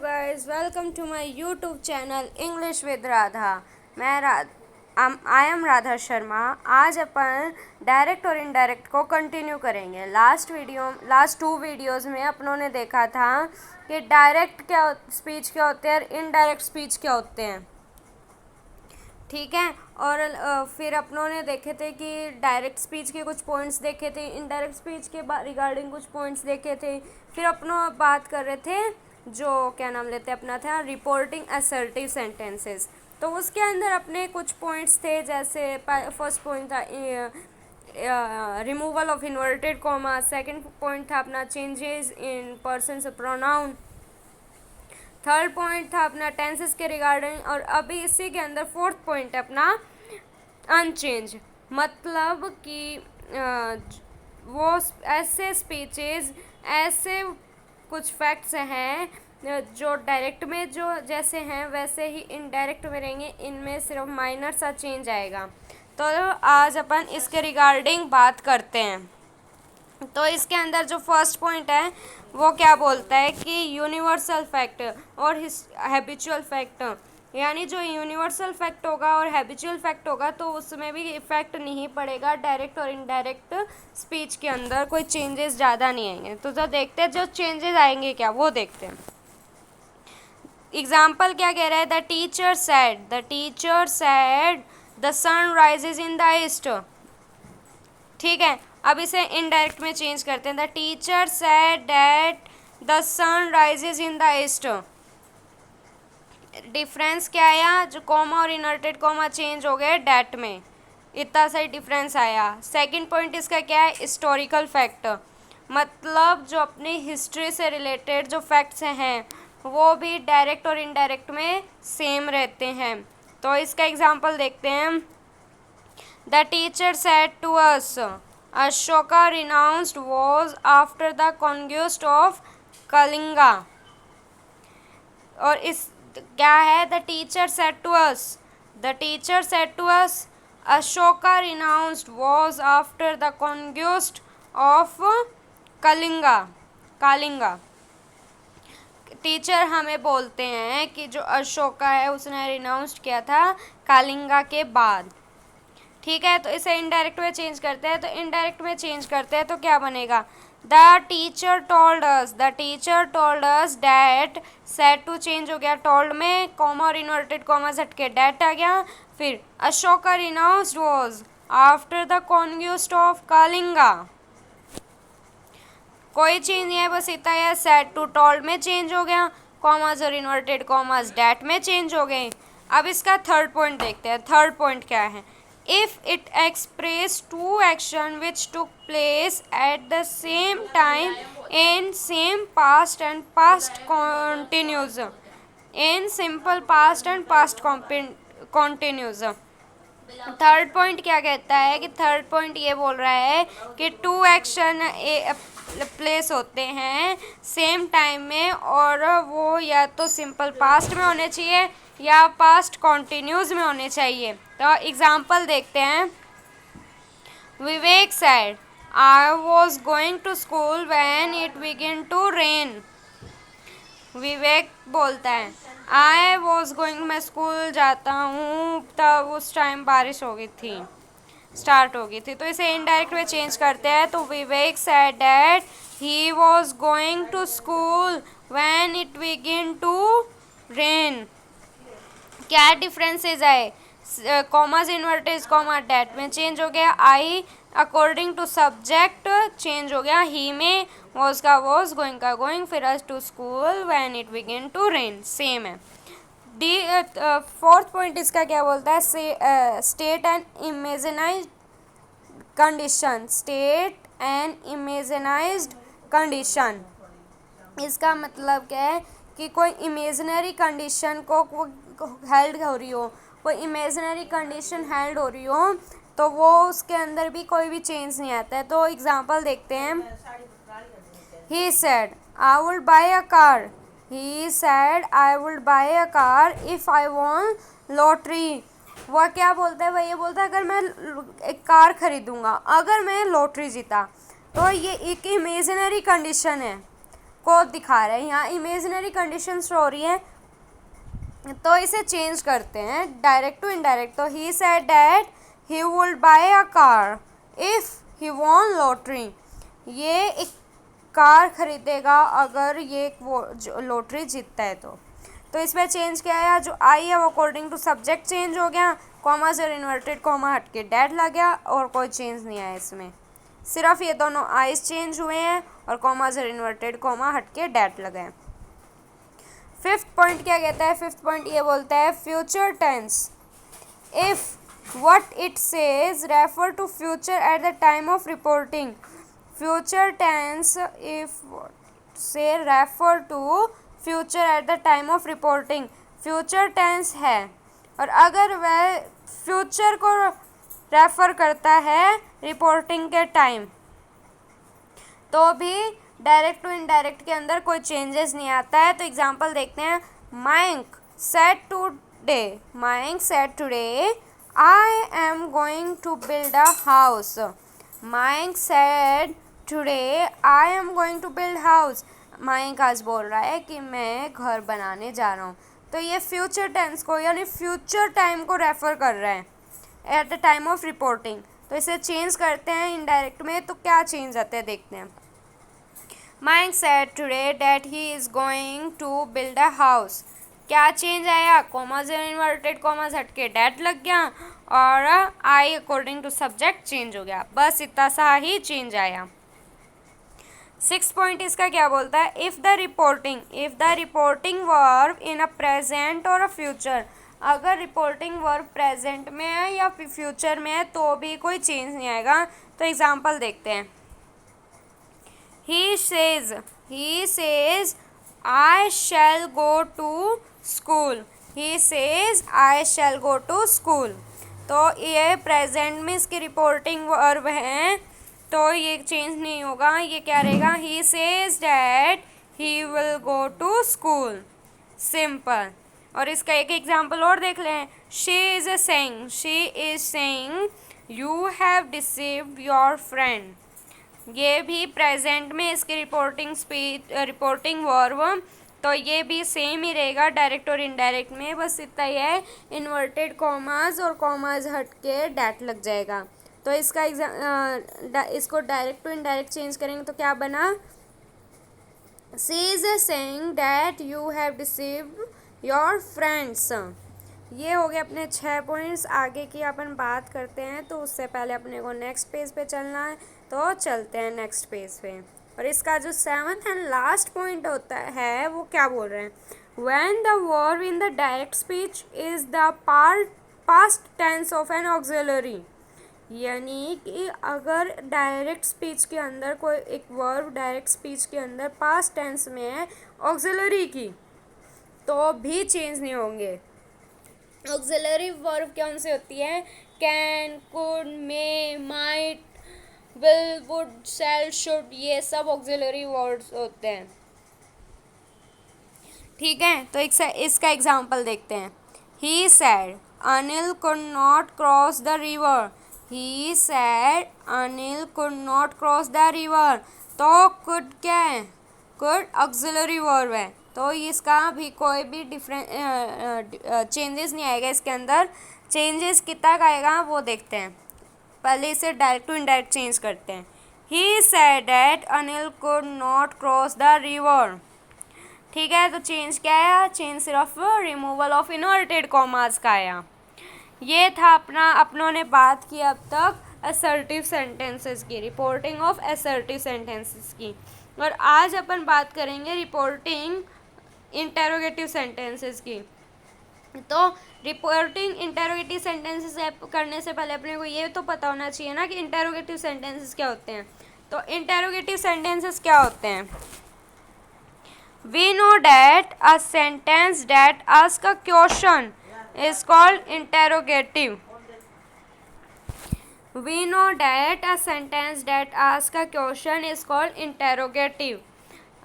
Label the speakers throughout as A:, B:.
A: guys, welcome to my YouTube channel English with Radha. I am Radha Sharma. आज अपन direct और indirect को continue करेंगे। Last two videos में अपनों ने देखा था कि डायरेक्ट क्या स्पीच क्या होते हैं और इनडायरेक्ट स्पीच क्या होते हैं, ठीक है। और फिर अपनों ने देखे थे कि डायरेक्ट स्पीच के कुछ पॉइंट्स देखे थे, इनडायरेक्ट स्पीच के रिगार्डिंग कुछ पॉइंट्स देखे थे। फिर अपनों बात कर रहे थे जो क्या नाम लेते अपना था रिपोर्टिंग असर्टिव सेंटेंसेस। तो उसके अंदर अपने कुछ पॉइंट्स थे, जैसे फर्स्ट पॉइंट था removal of inverted comma, second point था अपना changes in persons pronoun, third point था अपना टेंसेस के रिगार्डिंग, और अभी इसी के अंदर फोर्थ पॉइंट है अपना अनचेंज। मतलब कि वो ऐसे स्पीचेस, ऐसे कुछ फैक्ट्स हैं जो डायरेक्ट में जो जैसे हैं वैसे ही इनडायरेक्ट में रहेंगे, इनमें सिर्फ माइनर सा चेंज आएगा। तो आज अपन इसके रिगार्डिंग बात करते हैं। तो इसके अंदर जो फर्स्ट पॉइंट है वो क्या बोलता है कि यूनिवर्सल फैक्ट और हैबिचुअल फैक्ट, यानी जो यूनिवर्सल फैक्ट होगा और हैबिचुअल फैक्ट होगा तो उसमें भी इफेक्ट नहीं पड़ेगा, डायरेक्ट और इनडायरेक्ट स्पीच के अंदर कोई चेंजेस ज़्यादा नहीं आएंगे। तो जो देखते हैं जो चेंजेस आएंगे क्या वो देखते हैं। एग्जाम्पल क्या कह रहा है, the teacher said the sun rises in the east. ठीक है, अब इसे इनडायरेक्ट में चेंज करते हैं, the teacher said that the sun rises in the east. Difference क्या आया, जो कॉमा और इनवर्टेड कॉमा चेंज हो गए डैट में, इतना सा डिफरेंस आया। सेकंड पॉइंट इसका क्या है, हिस्टोरिकल फैक्ट, मतलब जो अपनी हिस्ट्री से रिलेटेड जो फैक्ट्स हैं वो भी डायरेक्ट और इनडायरेक्ट में सेम रहते हैं। तो इसका एग्जांपल देखते हैं, the teacher said to us Ashoka renounced was after the conquest of Kalinga. और इस क्या है, the teacher said to us Ashoka renounced was after the conquest of Kalinga. Teacher हमें बोलते हैं कि जो अशोका है उसने रिनाउंस्ड किया था कालिंगा के बाद। ठीक है, तो इसे इनडायरेक्ट में चेंज करते हैं, तो क्या बनेगा, the teacher told us that, said to change हो गया टोल्ड में, कॉमा और इनवर्टेड कॉमा हट के डैट आ गया। फिर Ashoka renounced was after the conquest of Kalinga, कोई चेंज नहीं है, बस इतना है, सेड टू टोल्ड में चेंज हो गया, कॉमास और इन्वर्टेड कॉमास डैट में चेंज हो गए। अब इसका थर्ड पॉइंट देखते हैं। थर्ड पॉइंट क्या है, if it express two action which took place at the same time in same past and past continues, in simple past and past continues. Third point क्या कहता है कि थर्ड पॉइंट ये बोल रहा है कि टू एक्शन प्लेस होते हैं सेम टाइम में, और वो या तो सिंपल पास्ट में होने चाहिए या पास्ट कॉन्टिन्यूज में होने चाहिए। तो एग्जांपल देखते हैं, Vivek said I was going to school when it begin to rain. Vivek बोलता है आई वॉज गोइंग, मैं स्कूल जाता हूँ तब उस टाइम बारिश हो गई थी, स्टार्ट हो गई थी। तो इसे इनडायरेक्ट में चेंज करते हैं, तो Vivek said that he was going to school when it begin to rain. क्या डिफरेंसेस आए, कॉमास इन्वर्टेड कॉमा डैट में चेंज हो गया, I according to subject change हो गया, ही में वॉज का वॉज, गोइंग का गोइंग, फिर us to school when it begin to rain, same है। फोर्थ पॉइंट इसका क्या बोलता है, स्टेट एंड इमेजिनाइज्ड कंडीशन। इसका मतलब क्या है कि कोई इमेजिनरी कंडीशन को हेल्ड हो रही हो, कोई इमेजिनरी कंडीशन हेल्ड हो रही हो, तो वो उसके अंदर भी कोई भी चेंज नहीं आता है। तो एग्जांपल देखते हैं, he said I would buy a car, if I won lottery. वह क्या बोलता है, वह ये बोलता है अगर मैं एक कार खरीदूंगा अगर मैं लॉटरी जीता। तो ये एक इमेजिनरी कंडीशन है, को दिखा रहा है, यहाँ इमेजिनरी कंडीशन हो रही है, तो इसे चेंज करते हैं डायरेक्ट टू इनडायरेक्ट। तो he said that he would buy a car if he won lottery, ये एक कार खरीदेगा अगर ये वो लॉटरी जीतता है। तो इसमें चेंज क्या आया, जो आई है वो अकॉर्डिंग टू सब्जेक्ट चेंज हो गया, कॉमास और इन्वर्टेड कॉमा हट के डैट लग गया, और कोई चेंज नहीं आया इसमें, सिर्फ ये दोनों आइज चेंज हुए हैं और कॉमास और इन्वर्टेड कॉमा हट के डैट लगे हैं। फिफ्थ पॉइंट क्या कहता है, फिफ्थ पॉइंट ये बोलता है future tense if what it says refer to future at the time of reporting. Future tense if say refer to future at the time of reporting, future tense है और अगर वह फ्यूचर को refer करता है रिपोर्टिंग के time, तो भी डायरेक्ट टू इनडायरेक्ट के अंदर कोई चेंजेस नहीं आता है। तो एग्जांपल देखते हैं, Mayank said today, Mayank said today I am going to build a house. Mayank said today I am going to build house, Mayank आज बोल रहा है कि मैं घर बनाने जा रहा हूँ। तो ये फ्यूचर टेंस को यानी फ्यूचर टाइम को रेफर कर रहा है eight the time of reporting. तो इसे चेंज करते हैं इनडायरेक्ट में, तो क्या चेंज आते हैं देखते हैं। Mike said today that he is going to build a house, क्या चेंज आया, कॉमास और इन्वर्टेड कॉमास हट के डैट लग गया और I according to subject change हो गया, बस इतना सा ही चेंज आया। सिक्स पॉइंट इसका क्या बोलता है, if the reporting verb in a present और अ फ्यूचर, अगर रिपोर्टिंग वर्ब प्रेजेंट में है या फ्यूचर में है तो भी कोई चेंज नहीं आएगा। तो एग्जांपल देखते हैं, He says I shall go to school, he says I shall go to school। तो ये प्रेजेंट में इसकी रिपोर्टिंग वर्ब है तो ये चेंज नहीं होगा, ये क्या रहेगा, he says that he will go to school, simple. और इसका एक एग्जाम्पल और देख लें, she is saying you have deceived your friend, ये भी प्रेजेंट में इसकी रिपोर्टिंग वर्ब, तो ये भी सेम ही रहेगा डायरेक्ट और इनडायरेक्ट में, बस इतना ही है इन्वर्टेड कॉमास और कॉमास हट के डैट लग जाएगा। तो इसका इसको डायरेक्ट टू इनडायरेक्ट चेंज करेंगे तो क्या बना, she is saying that you have deceived your friends. ये हो गए अपने 6 पॉइंट्स। आगे की अपन बात करते हैं तो उससे पहले अपने को नेक्स्ट पेज पे चलना है, तो चलते हैं नेक्स्ट पेज पे। और इसका जो 7th एंड लास्ट पॉइंट होता है वो क्या बोल रहे हैं, when the verb in the direct speech is the past tense of an auxiliary, यानी कि अगर डायरेक्ट स्पीच के अंदर कोई एक वर्ब डायरेक्ट स्पीच के अंदर पास्ट टेंस में है ऑक्सिलरी की, तो भी चेंज नहीं होंगे। ऑक्सिलरी वर्ब कौन सी होती है, can, could, may, might, will, would, shall, should, ये सब ऑक्सिलरी वर्ड्स होते हैं, ठीक है। तो इसका एग्जाम्पल देखते हैं, he said Anil could not cross the river, he said Anil could not cross the river. तो कुड क्या है, कुड ऑक्सिलरी वर्ब है, तो इसका भी कोई भी चेंजेस नहीं आएगा इसके अंदर। चेंजेस कितना का आएगा वो देखते हैं, पहले इसे डायरेक्ट टू इनडायरेक्ट चेंज करते हैं। He said that Anil could not cross the river, ठीक है। तो चेंज क्या आया, चेंज सिर्फ रिमूवल ऑफ इन्वर्टेड कॉमास का आया। ये था अपनों ने बात की अब तक असर्टिव सेंटेंसेस की, रिपोर्टिंग ऑफ असर्टिव सेंटेंसेस की, और आज अपन बात करेंगे रिपोर्टिंग इंटेरोगेटिव सेंटेंसेस की। तो रिपोर्टिंग इंटेरोगेटिव सेंटेंसेस करने से पहले अपने को ये तो पता होना चाहिए ना कि इंटेरोगेटिव सेंटेंसेस क्या होते हैं। तो इंटेरोगेटिव सेंटेंसेस क्या होते हैं, we know that a sentence that ask a question is called interrogative. We know that a sentence that ask a question is called interrogative.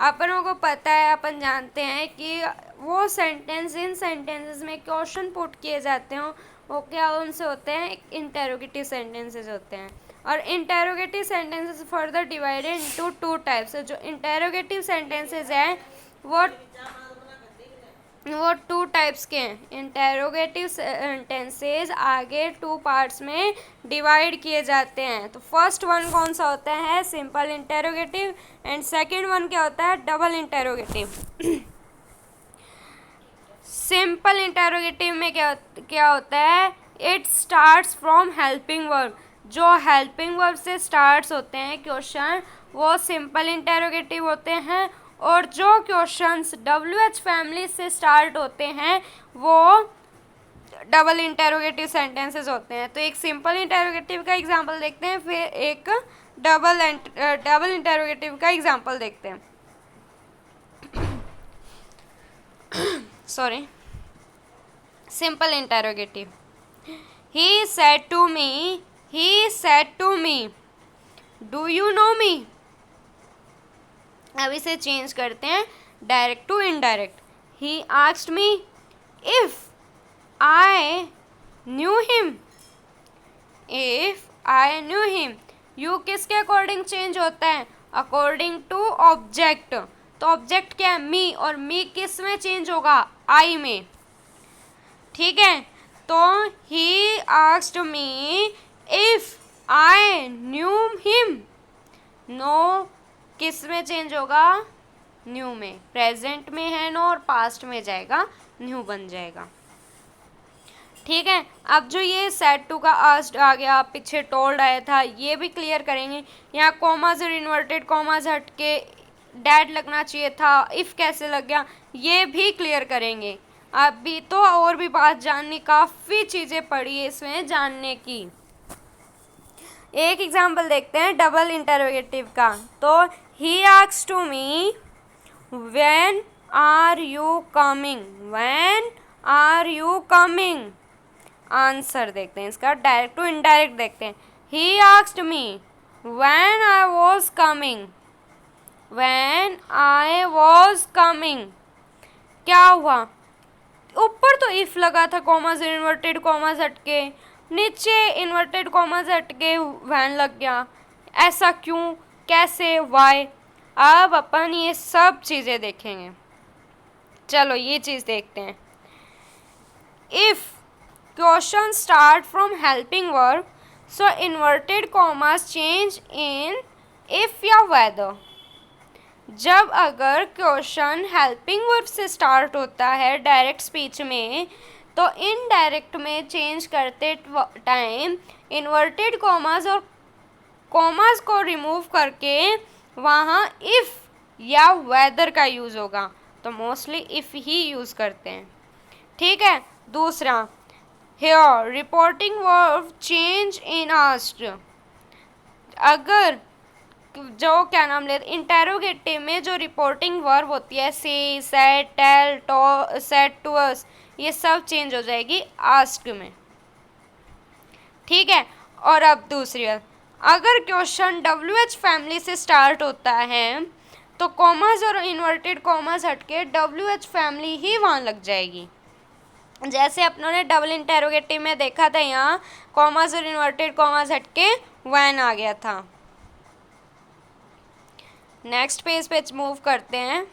A: अपनों को पता है, अपन जानते हैं कि वो सेंटेंस इन सेंटेंसेस में क्वेश्चन पुट किए जाते हो वो क्या उनसे होते हैं, इंटेरोगेटिव सेंटेंसेस होते हैं। और interrogative sentences further divided into two types. जो इंटेरोगेटिव सेंटेंसेस हैं वो टू टाइप्स के हैं। इंटेरोगेटिव सेंटेंसेस आगे टू पार्ट्स में डिवाइड किए जाते हैं। तो फर्स्ट वन कौन सा होता है? Simple interrogative. And second one क्या होता है? Double interrogative. सिंपल इंटेरोगेटिव में क्या होता है? It starts from helping verb. जो हेल्पिंग वर्ब से स्टार्ट्स होते हैं क्वेश्चन वो सिंपल इंटेरोगेटिव होते हैं, और जो क्वेश्चंस WH फैमिली से स्टार्ट होते हैं वो डबल इंटेरोगेटिव सेंटेंसेस होते हैं। तो एक सिंपल इंटेरोगेटिव का एग्जांपल देखते हैं, फिर एक डबल इंटेरोगेटिव का एग्जांपल देखते हैं। Sorry, simple interrogative. He said to me, do you know me? अब इसे चेंज करते हैं direct to indirect. He asked me if I knew him. If I knew him. You किसके अकॉर्डिंग चेंज होता है? According to object. तो object क्या है? मी, और मी किस में चेंज होगा? आई में। ठीक है, तो he asked me if I knew him. No किस में चेंज होगा? न्यू में। प्रेजेंट में है नो और पास्ट में जाएगा न्यू बन जाएगा। ठीक है, अब जो ये सेड टू का आस्क्ड आ गया, पीछे टोल्ड आया था, ये भी क्लियर करेंगे। यहाँ कॉमाज और इन्वर्टेड कॉमाज हट के डैड लगना चाहिए था, इफ़ कैसे लग गया, ये भी क्लियर करेंगे। अभी तो और भी बात जाननी, काफ़ी चीज़ें पड़ी है इसमें जानने की। एक एग्जांपल देखते हैं डबल इंटरोगेटिव का। तो he asks to me when are you coming, when are you coming. Answer देखते हैं इसका, डायरेक्ट टू इनडायरेक्ट देखते हैं। He asked me when I was coming, when I was coming. क्या हुआ? ऊपर तो इफ लगा था, कॉमास इन्वर्टेड कॉमास हटके, नीचे इन्वर्टेड कॉमास हटके वैन लग गया। ऐसा क्यों, कैसे, वाई? अब अपन ये सब चीज़ें देखेंगे। चलो ये चीज़ देखते हैं। If question start from helping verb, so inverted commas change in if या वेदर। जब अगर क्वेश्चन हेल्पिंग वर्ब से स्टार्ट होता है डायरेक्ट स्पीच में, तो इनडायरेक्ट में चेंज करते टाइम इन्वर्टेड कॉमास और कॉमास को रिमूव करके वहाँ इफ़ या वेदर का यूज़ होगा। तो मोस्टली इफ़ ही यूज़ करते हैं। ठीक है, दूसरा, here reporting verb change in asked. अगर जो क्या नाम लेते इंटेरोगेटिव में जो रिपोर्टिंग वर्ब होती है, say, said, tell, said to us, ये सब चेंज हो जाएगी आस्क्ड में। ठीक है, और अब दूसरी बात, अगर क्वेश्चन WH फैमिली से स्टार्ट होता है तो कॉमास और इन्वर्टेड कॉमास हटके WH फैमिली ही वहाँ लग जाएगी। जैसे अपनों ने डबल इंटेरोगेटिव में देखा था, यहाँ कॉमास और इन्वर्टेड कॉमास हटके वैन आ गया था। नेक्स्ट पेज पे मूव करते हैं।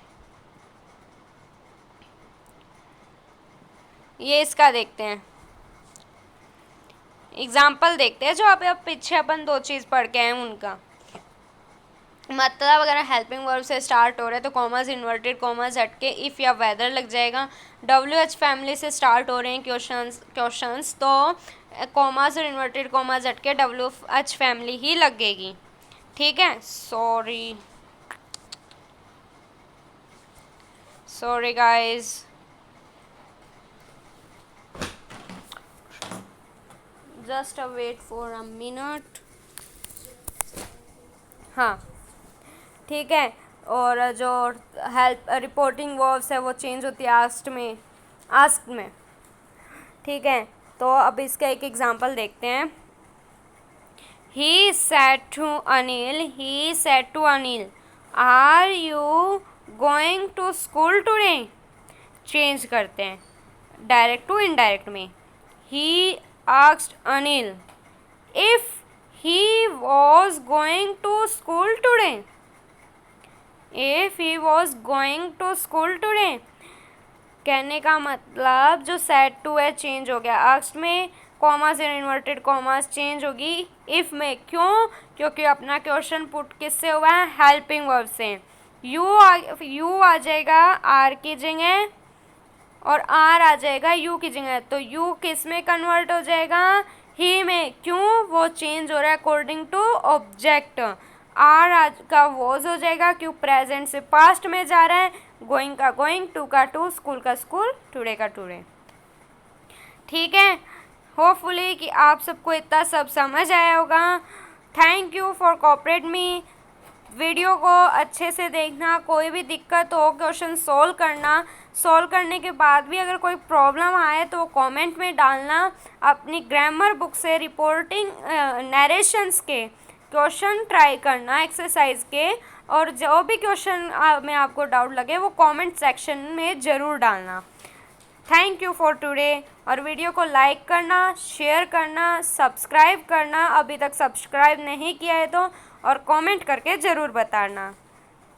A: ये इसका देखते हैं, एग्जाम्पल देखते हैं। जो आप पीछे अपन दो चीज़ पढ़ के हैं उनका मतलब, अगर हेल्पिंग वर्ब से स्टार्ट हो रहे हैं तो कॉमास इन्वर्टेड कॉमास हटके इफ़ या वेदर लग जाएगा। WH फैमिली से स्टार्ट हो रहे हैं क्वेश्चंस तो कॉमास और इन्वर्टेड कॉमास हटके WH फैमिली ही लगेगी। ठीक है, sorry guys. Just wait for a minute. हाँ ठीक है, और जो हेल्प रिपोर्टिंग वर्ब्स है वो चेंज होती है आस्क्ड में। ठीक है, तो अब इसका एक एग्जांपल देखते हैं। He said to Anil are you going to school today. Change करते हैं डायरेक्ट टू इनडायरेक्ट में। He asked Anil if he was going to school today. If he was going to school today, कहने का मतलब जो सेड टू है change हो गया, आस्क्ड में कॉमास और इन्वर्टेड कॉमास चेंज होगी इफ में। क्यों? क्योंकि अपना क्वेश्चन पुट किससे हुआ है? हेल्पिंग वर्ब से। यू आ जाएगा आर की जगह और आर आ जाएगा यू की जगह, तो यू किस में कन्वर्ट हो जाएगा? ही में। क्यों? वो चेंज हो रहा है अकॉर्डिंग टू ऑब्जेक्ट। आर आज का वॉज हो जाएगा क्यों प्रेजेंट से पास्ट में जा रहा है, गोइंग का गोइंग, टू का टू, स्कूल का स्कूल, टुडे का टुडे। ठीक है, होपफुली कि आप सबको इतना सब समझ आया होगा। Thank you for cooperate me. Video को अच्छे से देखना, कोई भी दिक्कत हो क्वेश्चन सोल्व करना, सोल्व करने के बाद भी अगर कोई प्रॉब्लम आए तो कमेंट में डालना। अपनी ग्रामर बुक से रिपोर्टिंग नरेशंस के क्वेश्चन ट्राई करना एक्सरसाइज के, और जो भी क्वेश्चन में आपको डाउट लगे वो कमेंट सेक्शन में ज़रूर डालना। Thank you for today. और वीडियो को लाइक करना, शेयर करना, सब्सक्राइब करना अभी तक सब्सक्राइब नहीं किया है तो, और कमेंट करके ज़रूर बताना।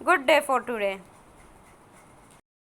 A: Good day for today.